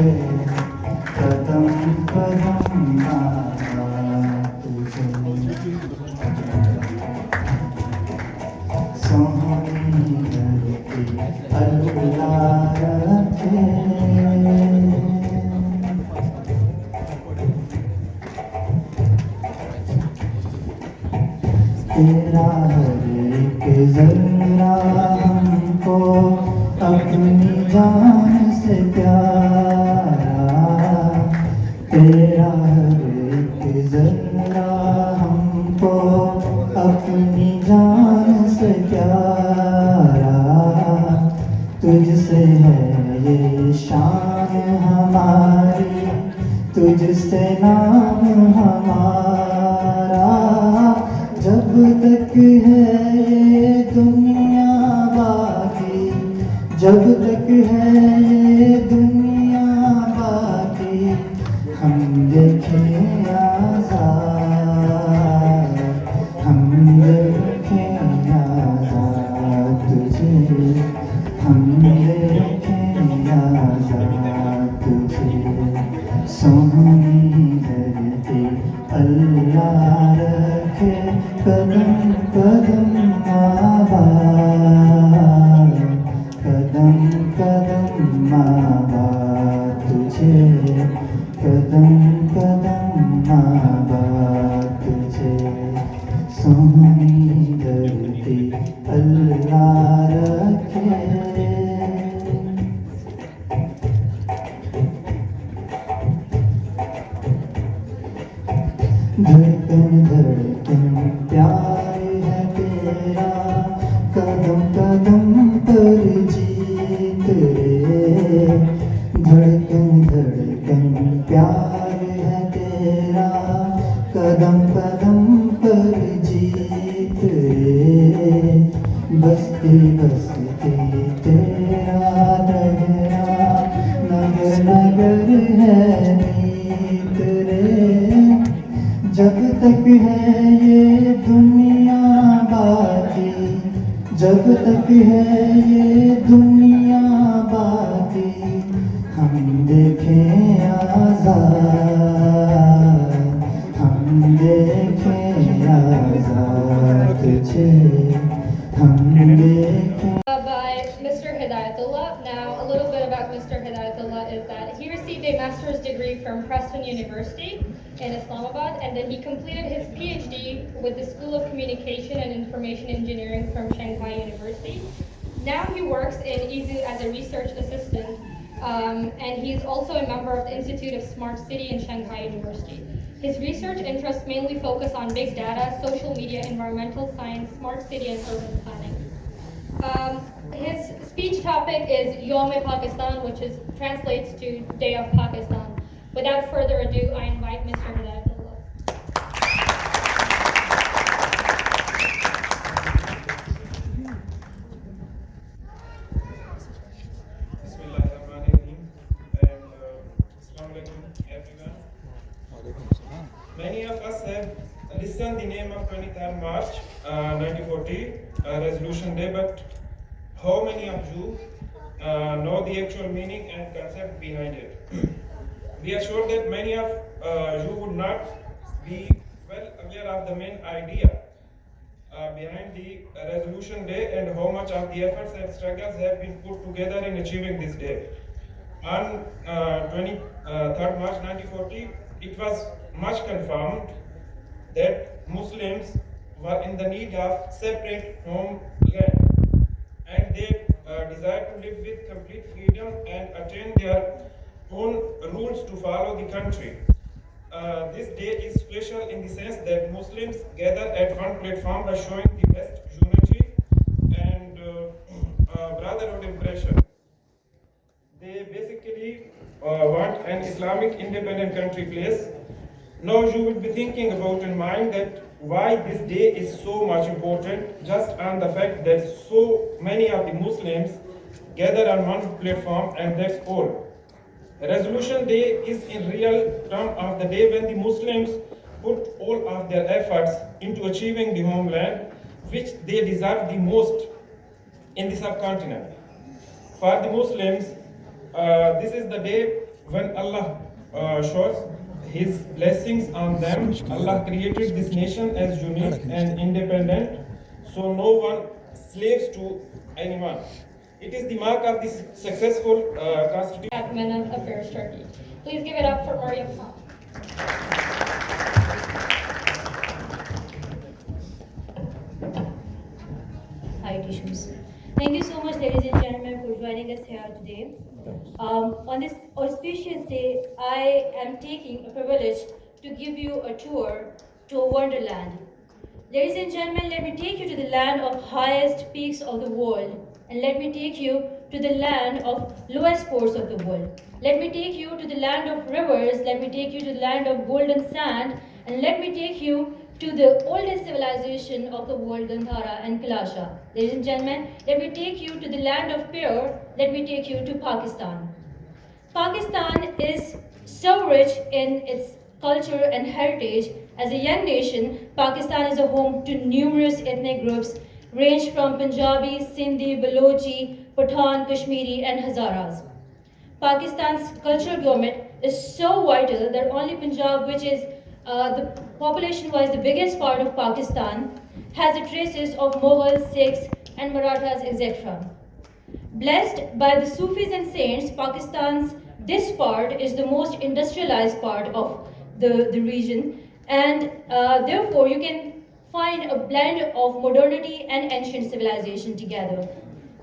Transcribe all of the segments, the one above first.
कदम कदम आया तुझे सोहनी धरती अल्लाह रखे तेरा हर एक जरा हमको अपनी जान से प्यारा तेरा हर एक जरा हमको अपनी जान से प्यारा तुझसे है ये शान हमारी तुझसे नाम हमारा जब तक है ये दुनिया बाकी जब तक है ये दुनिया बाकी हम देखें आज़ाद हम देखें आज़ाद तुझे हम देखें आज़ाद तुझे सोहनी धरती अल्लाह रखे कदम कदम आबाद कदम कदम आबाद तुझे कदम कदम आबाद तुझे सोहनी धरती अल्लाह रखे धड़कन धड़कन प्यार है तेरा कदम कदम पर जीत रे धड़कन धड़कन प्यार है तेरा कदम कदम पर जीत रे बसती बसती तेरा लहरा नगर नगर है नीत रे जब तक है ये दुनिया बाकी जब तक है ये दुनिया बाकी हम देखें आज़ाद हम देखें आज़ाद तुझे हम देखें by Mr. Hidayatullah. Now, a little bit about Mr. Hidayatullah is that he received a master's degree from Preston University in Islamabad, and then he completed his PhD with the School of Communication and Information Engineering from Shanghai University. Now he works in EZU as a research assistant, and he's also a member of the Institute of Smart City in Shanghai University. His research interests mainly focus on big data, social media, environmental science, smart city, and urban planning. His speech topic is Yom-e-Pakistan, which translates to Day of Pakistan. Without further ado, I invite Mr. Hidayatullah. Bismillahirrahmanirrahim and Assalamu alaikum everyone. Many of us have listened the name of 23rd March 1940 Resolution Day, but how many of you know the actual meaning and concept behind it? We are sure that many of you would not be well aware of the main idea behind the resolution day and how much of the efforts and struggles have been put together in achieving this day. On 23rd March 1940, it was much confirmed that Muslims were in the need of separate homeland, and they desired to live with complete freedom and attain their own rules to follow the country. This day is special in the sense that Muslims gather at one platform by showing the best unity and brotherhood impression. They basically want an Islamic independent country place. Now you would be thinking about in mind that why this day is so much important, just on the fact that so many of the Muslims gather on one platform, and that's all. Resolution Day is in real term of the day when the Muslims put all of their efforts into achieving the homeland which they deserve the most in the subcontinent. For the Muslims, this is the day When Allah shows His blessings on them, Allah created this nation as unique and independent, so no one slaves to anyone. It is the mark of this successful constitution. Men of Affairs Turkey. Please give it up for Maryam Khan. Hi, tissues. Thank you so much, ladies and gentlemen, for joining us here today. On this auspicious day, I am taking a privilege to give you a tour to a wonderland. Ladies and gentlemen, let me take you to the land of highest peaks of the world, and let me take you to the land of lowest ports of the world. Let me take you to the land of rivers, let me take you to the land of golden sand, and let me take you to the oldest civilization of the world, Gandhara and Kalasha. Ladies and gentlemen, let me take you to the land of Pure, let me take you to Pakistan. Pakistan is so rich in its culture and heritage. As a young nation, Pakistan is a home to numerous ethnic groups, ranged from Punjabi, Sindhi, Balochi, Pathan, Kashmiri, and Hazaras. Pakistan's cultural gamut is so vital that only Punjab, which is the population-wise the biggest part of Pakistan, has the traces of Mughals, Sikhs, and Marathas, etc. Blessed by the Sufis and saints, Pakistan's this part is the most industrialized part of the region, and therefore you can find a blend of modernity and ancient civilization together.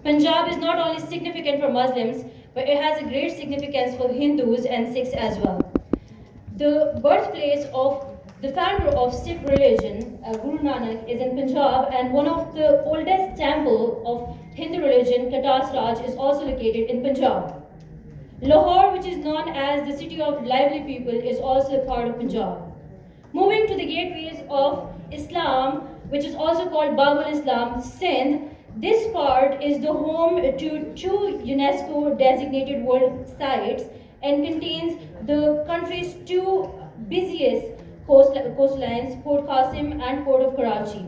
Punjab is not only significant for Muslims, but it has a great significance for Hindus and Sikhs as well. The birthplace of the founder of Sikh religion, Guru Nanak, is in Punjab, and one of the oldest temple of Hindu religion, Tatas Raj, is also located in Punjab. Lahore, which is known as the city of lively people, is also a part of Punjab. Moving to the gateways of Islam, which is also called Babul Islam, Sindh, this part is the home to two UNESCO designated world sites and contains the country's two busiest coastlines, Port Qasim and Port of Karachi.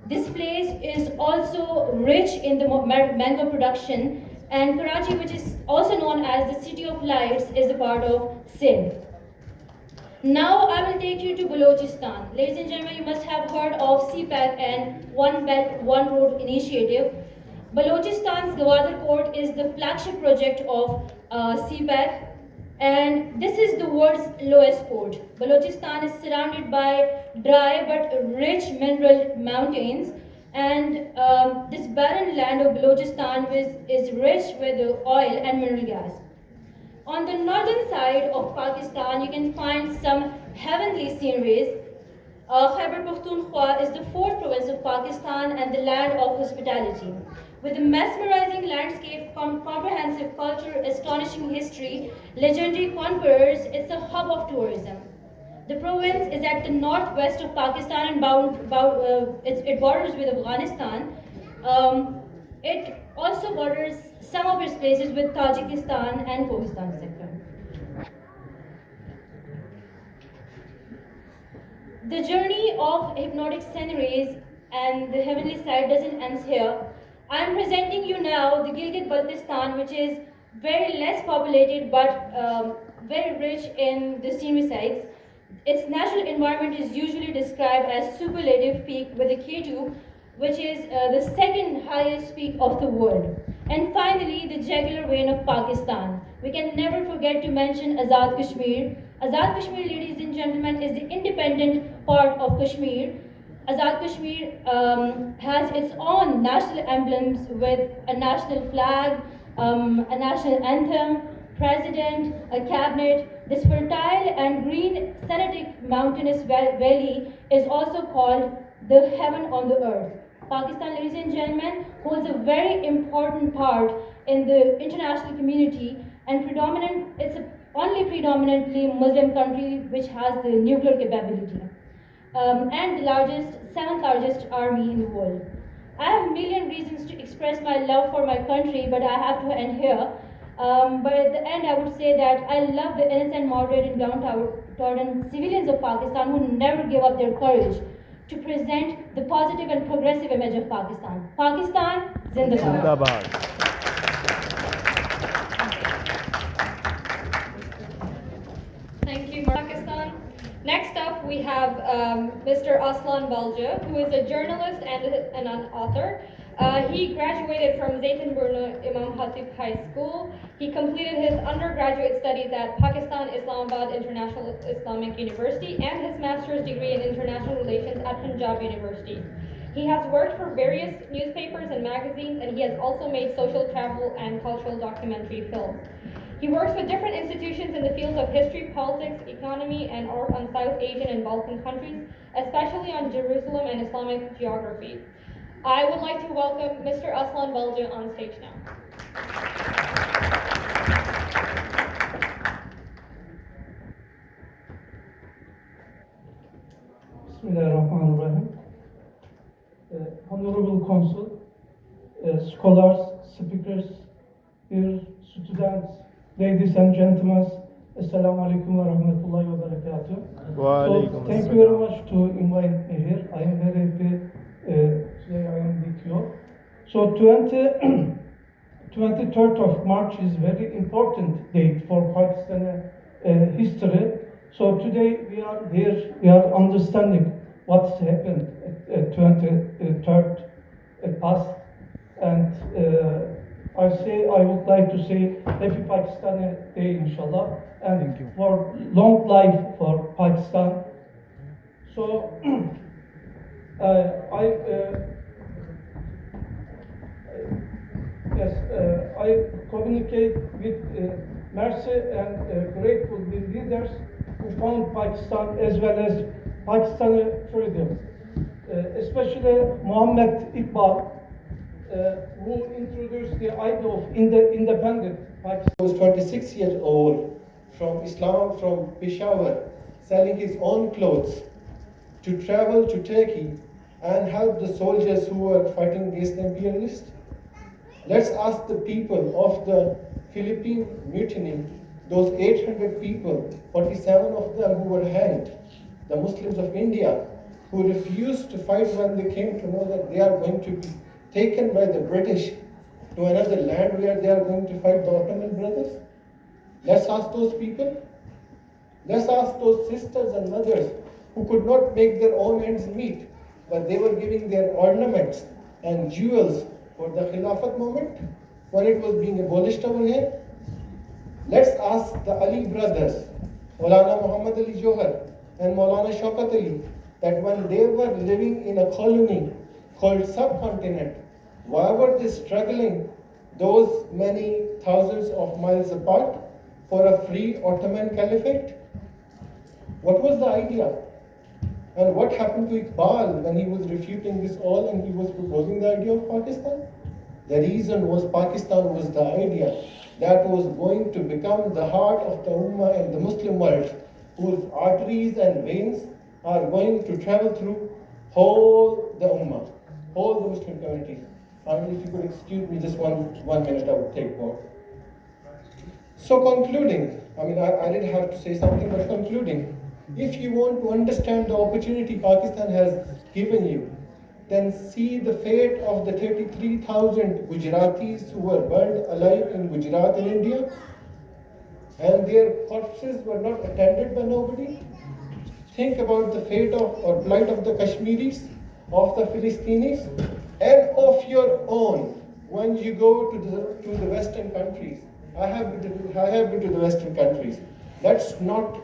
This place is also rich in the mango production, and Karachi, which is also known as the City of Lights, is a part of Sindh. Now I will take you to Balochistan. Ladies and gentlemen, you must have heard of CPAC and One Belt, One Road initiative. Balochistan's Gwadar Port is the flagship project of CPAC, and this is the world's lowest port. Balochistan is surrounded by dry but rich mineral mountains, and this barren land of Balochistan is rich with oil and mineral gas. On the northern side of Pakistan, you can find some heavenly sceneries. Khyber Pakhtunkhwa is the fourth province of Pakistan and the land of hospitality. With a mesmerizing landscape, comprehensive culture, astonishing history, legendary conquerors, it's a hub of tourism. The province is at the northwest of Pakistan and it borders with Afghanistan. It also borders some of its places with Tajikistan and Kyrgyzstan sector. The journey of hypnotic sceneries and the heavenly side doesn't end here. I am presenting you now the Gilgit-Baltistan, which is very less populated but very rich in the scenery sites. Its natural environment is usually described as superlative peak with a K2, which is the second highest peak of the world. And finally, the jugular vein of Pakistan. We can never forget to mention Azad Kashmir. Azad Kashmir, ladies and gentlemen, is the independent part of Kashmir. Azad Kashmir has its own national emblems with a national flag, a national anthem, president, a cabinet. This fertile and green scenic mountainous valley is also called the heaven on the earth. Pakistan, ladies and gentlemen, holds a very important part in the international community, and it's a only predominantly Muslim country which has the nuclear capability, and the seventh largest army in the world. I have a million reasons to express my love for my country, but I have to end here. But at the end, I would say that I love the innocent, moderate, and downtrodden civilians of Pakistan who never give up their courage to present the positive and progressive image of Pakistan. Pakistan, Zindabad. Zindabad. Mr. Aslan Balcı, who is a journalist and an author. He graduated from Zeytinburnu Imam Hatip High School. He completed his undergraduate studies at Pakistan Islamabad International Islamic University and his master's degree in international relations at Punjab University. He has worked for various newspapers and magazines, and he has also made social travel and cultural documentary films. He works with different institutions in the fields of history, politics, economy, and art on South Asian and Balkan countries, especially on Jerusalem and Islamic geography. I would like to welcome Mr. Aslan Balcı on stage now. Bismillahirrahmanirrahim. Honorable Consul, scholars, speakers, dear students, ladies and gentlemen, Assalamu alaikum wa rahmatullahi wa barakatuh. So, thank you very much to invite me here. I am very happy today I am with you. So 23rd of March is very important date for Pakistan history. So today we are here, we are understanding what's happened at 23rd past, and I would like to say Happy Pakistan Day, inshallah, and for long life for Pakistan. So I communicate with mercy and grateful with leaders who found Pakistan as well as Pakistani freedom, especially Muhammad Iqbal, who introduced the idea of independent Pakistan. He was 26 years old from Islam, from Peshawar, selling his own clothes to travel to Turkey and help the soldiers who were fighting against the imperialists. Let's ask the people of the Philippine mutiny, those 800 people, 47 of them who were hanged, the Muslims of India, who refused to fight when they came to know that they are going to be taken by the British to another land where they are going to fight the Ottoman brothers. Let's ask those people. Let's ask those sisters and mothers who could not make their own ends meet, but they were giving their ornaments and jewels for the Khilafat movement when it was being abolished over here. Let's ask the Ali brothers, Maulana Muhammad Ali Johar and Maulana Shaukat Ali, that when they were living in a colony called subcontinent, why were they struggling those many thousands of miles apart for a free Ottoman caliphate? What was the idea? And what happened to Iqbal when he was refuting this all and he was proposing the idea of Pakistan? The reason was Pakistan was the idea that was going to become the heart of the Ummah and the Muslim world, whose arteries and veins are going to travel through whole the Ummah, whole the Muslim community. If you could excuse me just one minute, I would take more. So concluding, I didn't have to say something, but concluding, if you want to understand the opportunity Pakistan has given you, then see the fate of the 33,000 Gujaratis who were burned alive in Gujarat in India, and their corpses were not attended by nobody. Think about the fate of or plight of the Kashmiris, of the Philistinis, and of your own when you go to the Western countries. I have been to the Western countries. Let's not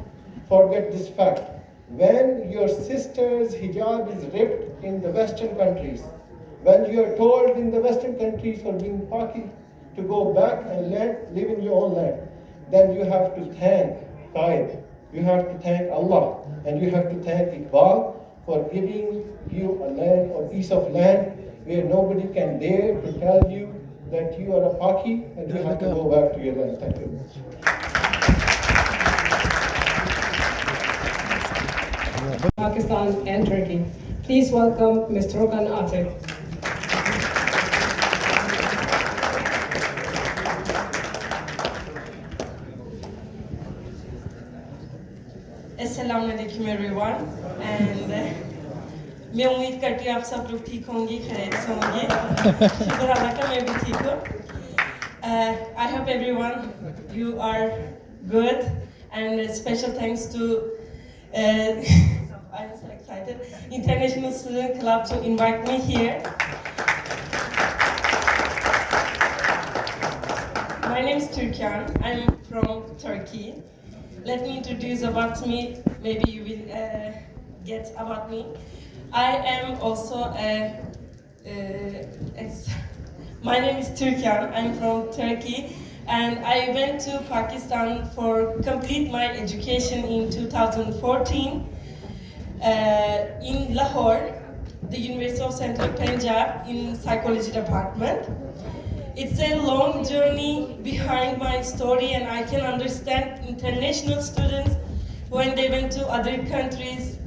forget this fact. When your sister's hijab is ripped in the Western countries, when you are told in the Western countries for being Paki to go back and live in your own land, then you have to thank Qaid, you have to thank Allah, and you have to thank Iqbal for giving you a land or piece of land where nobody can dare to tell you that you are a Paki and you have to go back to your land. Thank you. Pakistan and Turkey. Please welcome Mr. Rokan Atik. Assalamu alaikum everyone, and मैं उम्मीद करती हूँ आप सब लोग ठीक होंगे, खैरियत से होंगे। शुक्र अल्लाह का मैं भी ठीक हूँ। I hope everyone you are good, and special thanks to excited, International Student Club to invite me here. My name is Türkan. I'm from Turkey. Let me introduce about me. Maybe you will get about me. I am also my name is Türkan. I'm from Turkey, and I went to Pakistan for complete my education in 2014 in Lahore, the University of Central Punjab in psychology department. It's a long journey behind my story, and I can understand international students when they went to other countries.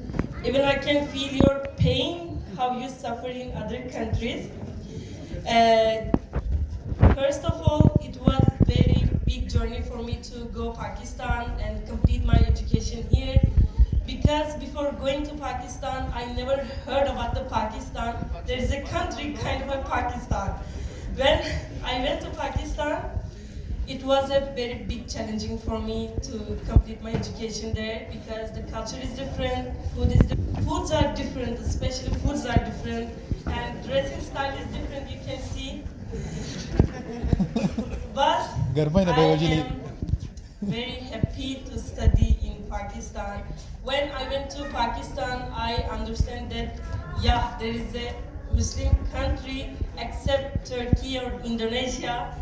Even I can feel your pain, how you suffer in other countries. First of all, it was a very big journey for me to go Pakistan and complete my education here. Because before going to Pakistan, I never heard about the Pakistan. There is a country kind of a Pakistan. When I went to Pakistan, it was a very big challenging for me to complete my education there because the culture is different, foods are different, especially foods are different, and dressing style is different, you can see. But I am very happy to study in Pakistan. When I went to Pakistan, I understand that, yeah, there is a Muslim country except Turkey or Indonesia.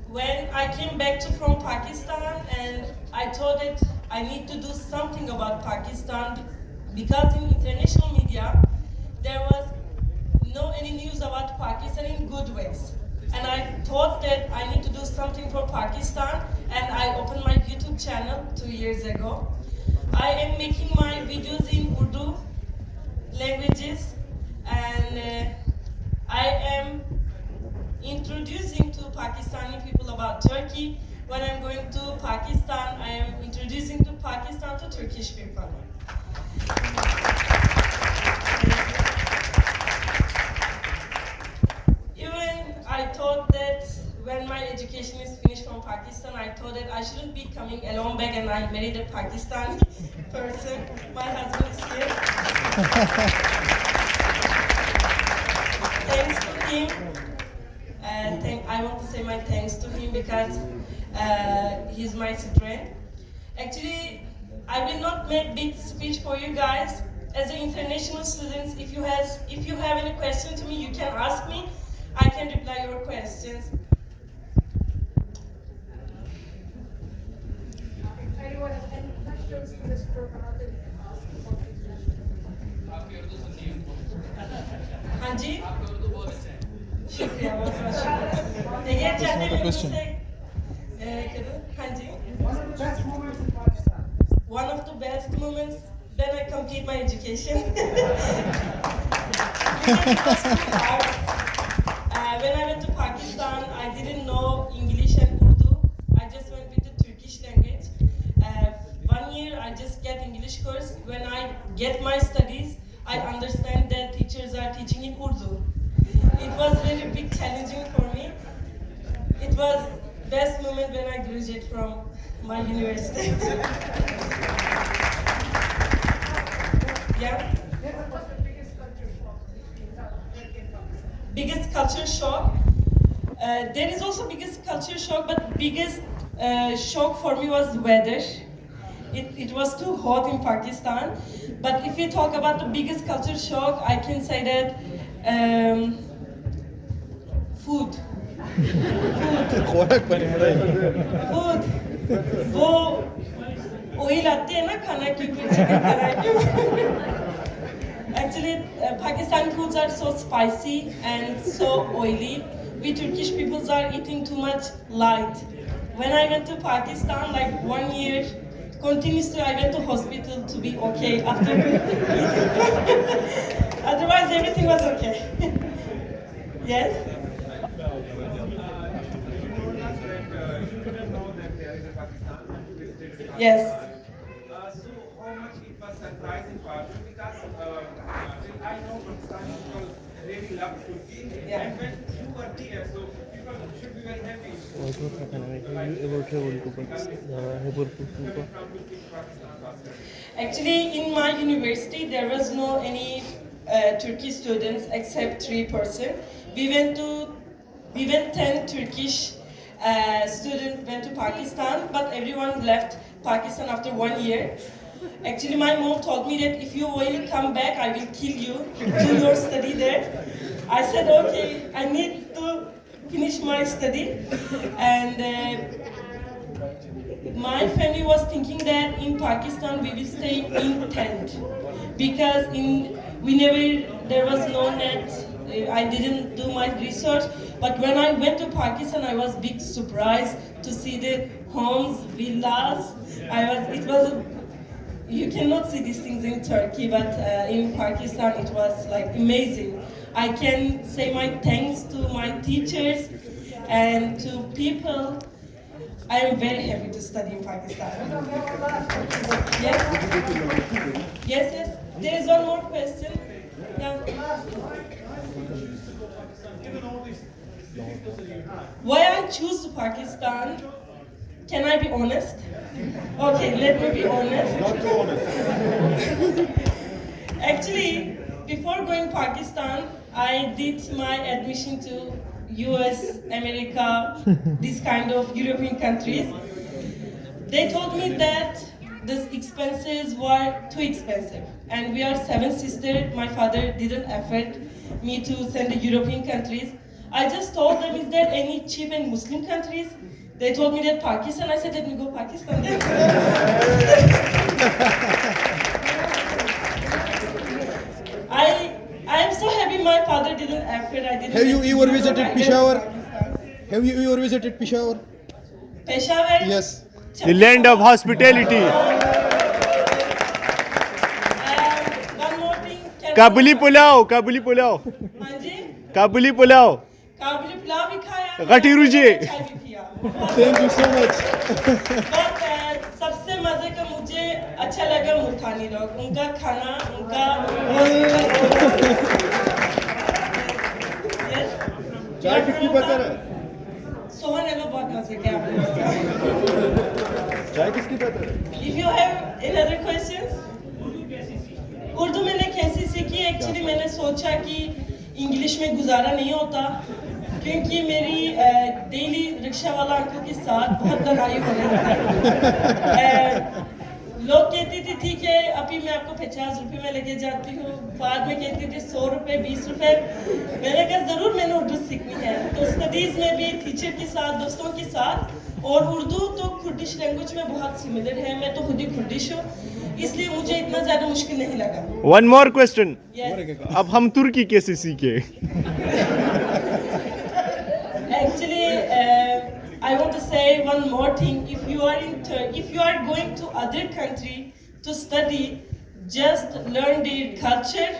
When I came back from Pakistan, and I thought that I need to do something about Pakistan because in international media there was no any news about Pakistan in good ways. And I thought that I need to do something for Pakistan, and I opened my YouTube channel 2 years ago. I am making my videos in Urdu languages, and I am introducing to Pakistani people about Turkey. When I'm going to Pakistan, I am introducing to Pakistan to Turkish people. Even I thought that when my education is finished from Pakistan, I thought that I shouldn't be coming alone back, and I married a Pakistani person. My husband is here. Thanks to him. I want to say my thanks to him because he's my strength. Actually, I will not make big speech for you guys. As an international student, if you have any question to me, you can ask me. I can reply your questions. If anyone has any questions for this program, they can ask. हाँ जी शुक्रिया बहुत बहुत शुक्रिया देखिए चाहते हैं मुझसे करो हाँ जी one of the best moments when I complete my education because it was too hard. When I went to Pakistan, I didn't know English and Urdu. I just went with the Turkish language. 1 year I just get English course. When I get my studies, I understand that teachers are teaching in Urdu. It was very big challenging for me. It was best moment when I graduated from my university. Yeah. What's the biggest culture shock in Pakistan? Biggest culture shock. There is also biggest culture shock, but biggest shock for me was weather. It was too hot in Pakistan. But if we talk about the biggest culture shock, I can say that food. Food. वो वही लाते हैं ना खाना क्योंकि chicken fry Actually, Pakistan foods are so spicy and so oily. We Turkish people are eating too much light. When I went to Pakistan, like 1 year, continuously I went to hospital to be okay after otherwise everything was okay. Yes? Yes. So how much it was surprising for you because I know Pakistani people really love Turkey, Yeah. and when you were here, so you Have you ever traveled to Pakistan? Actually, in my university, there was no any Turkish students except 3%. We went 10 Turkish students went to Pakistan, but everyone left Pakistan after 1 year. Actually, my mom told me that if you will come back, I will kill you. Do your study there. I said, okay, I need to finish my study. And my family was thinking that in Pakistan we will stay in tent because there was no net. I didn't do my research, but when I went to Pakistan, I was big surprised to see the homes, villas. You cannot see these things in Turkey, but in Pakistan it was like amazing. I can say my thanks to my teachers and to people. I am very happy to study in Pakistan. Yes. There is one more question. Yeah. Why I choose Pakistan? Can I be honest? Okay, let me be honest. Not too honest. Actually, before going Pakistan, I did my admission to US, America, these kind of European countries. They told me that the expenses were too expensive. And we are 7 sisters. My father didn't afford me to send to European countries. I just told them, is there any cheap and Muslim countries? They told me that Pakistan. I said, let me go Pakistan then. I am so happy my father didn't afford. Have you ever visited Peshawar? Have you ever visited Peshawar? Peshawar? Yes. The land of hospitality. One more thing. Kabuli pulao. Manji? Kabuli pulao. Kabuli pulao भी खाया. Ghati ruji. चाय भी पिया. Thank you so much. But सबसे मजे का मुझे अच्छा लगा मुल्तानी लोग. उनका खाना, उनका चाय किसकी पता है? सोहन हेलो बहुत मजे के आपने. चाय किसकी पता है? If you have any other questions? Urdu मैंने कैसे सीखी? एक्चुअली मैंने सोचा कि इंग्लिश में गुजारा नहीं होता क्योंकि मेरी डेली रिक्शा वाला अंकल के साथ बहुत लड़ाई हो रही है. लोग कहते थे ठीक है अभी मैं आपको 50 रुपए में लेके जाती हूँ, बाद में कहते थे 100 रुपए 20 रुपए. मैंने कहा जरूर मैंने उर्दू सीखनी है. तो स्टडीज में भी टीचर के साथ दोस्तों के साथ. और उर्दू तो कुर्दिश लैंग्वेज में बहुत सिमिलर है. मैं तो खुद ही कुर्दिश हूँ, इसलिए मुझे इतना ज्यादा मुश्किल नहीं लगा. One more question. Yes. अब हम तुर्की कैसे सीखे? Actually, I want to say one more thing. If you are going to other country to study, just learn their culture,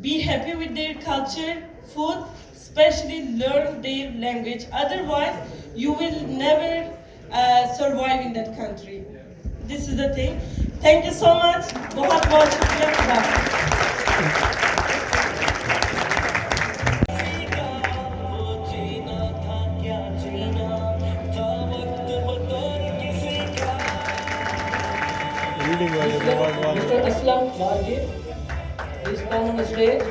be happy with their culture, food, especially learn their language. Otherwise, you will never survive in that country. This is the thing. Thank you so much. बहुत बहुत शुक्रिया. Mr. Aslam Warji, please come on the stage.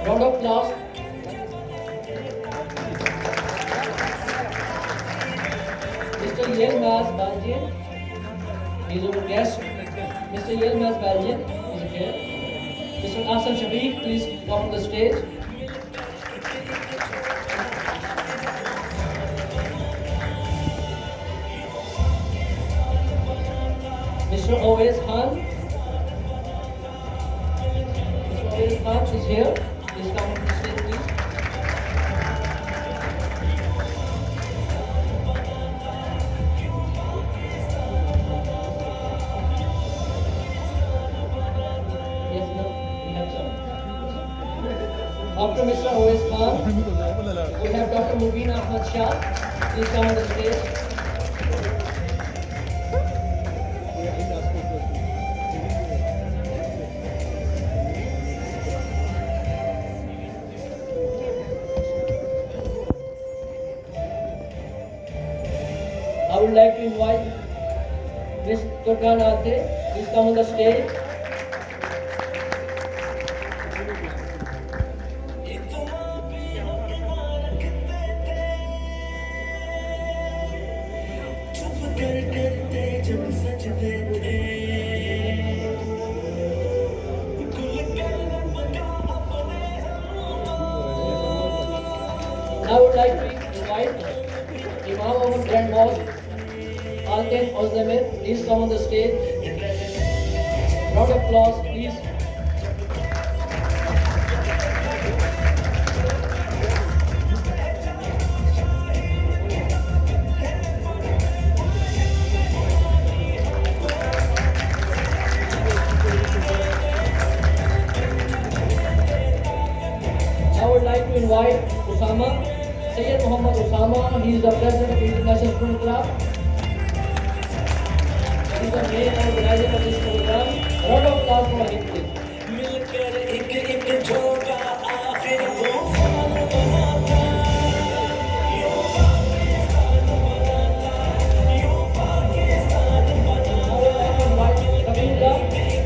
Round of applause. Mr. Yilmaz Baljian, he is our guest. Mr. Yilmaz Baljian is here. Mr. Asam Shafiq, please come on the stage. Mr. Owais Khan. Mr. Owais Khan is here. Please come on the stage, please. Yes, no, we have some. After Mr. Owais Khan, we have Dr. Mubina Ahmad Shah. Please come on the stage. I would like to invite Ms. Turkan Ate. Please come on the stage. I would like to invite Imam of Grand Mosque, Alten Ozdemir. Please come on the stage. Round of applause, please. I would like to invite Usama, Sayyid Muhammad Usama. He is the president of International Student Club. He is the main organizer of this program. Round of applause for him, please.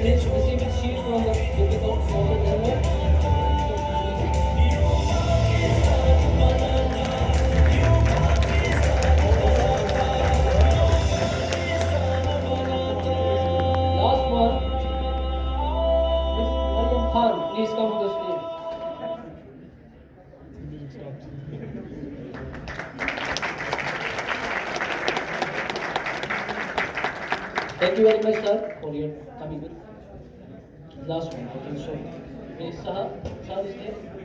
Please receive his sheet from the Deputy Consul General. Last one, Ms. Mariam Khan, please come to the stage. Thank you very much, sir, for your coming. Last one, I think so. Please, Sahab is there.